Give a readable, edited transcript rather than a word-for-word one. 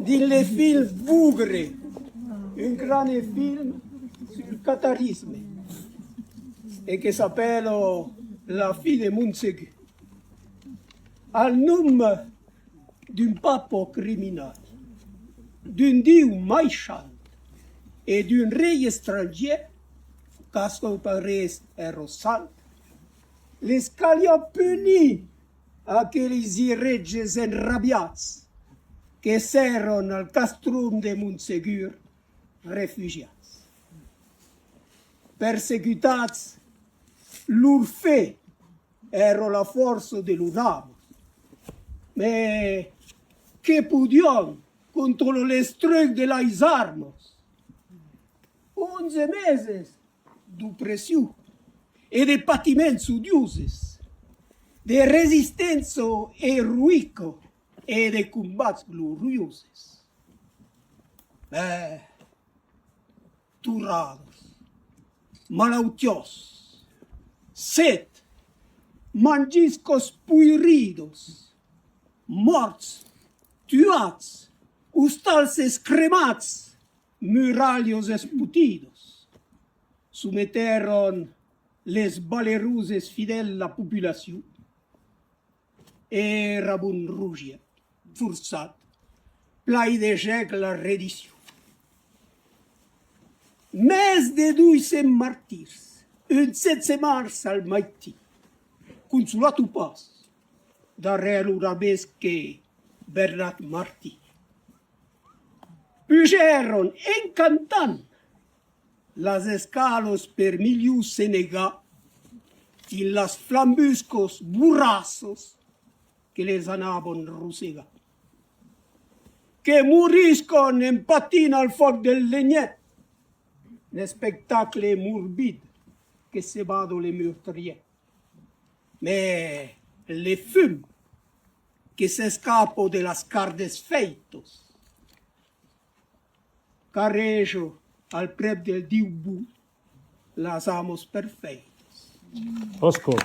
Din le film Bougre, un grand film sur le catharisme, et qui s'appelle La fille de Montségur. Al nom d'un pape criminel, d'un dieu méchant et d'un rei étranger, casco pares erosant, les calia puni aquells reges enrabiats que s'eren al castrum de Montségur refugiats. Persecutats, lur fe era la força de l'unam, mais que podiam contra l'estrec de les armes. 11 meses d'opressió e de patiments odiosos, de resistència heroica e de combats gloriosos. Turrados, malautiós, set, mangiscos puiridos, morts, tuats, hostals escremats, muralhos esputidos, someteron les valeruses fidèles la populació. Era un rugiat, forçat, plai de gec la redició. Més de 200 martirs, un 7 mars al matí, consolat o pas, darrere una vez que Bernat Martí. Pugeron encantant las escalos per miliu Senegal y las flambuscos burrazos que les anaven rossegant. Que moriscon en patina al foc del lenyet, l'espectacle morbide que se va dans les meurtriers. Mais le fum que s'escapa de las cardes feitos, carrejo al prep del diu bu, las amos perfeitos. Oscar.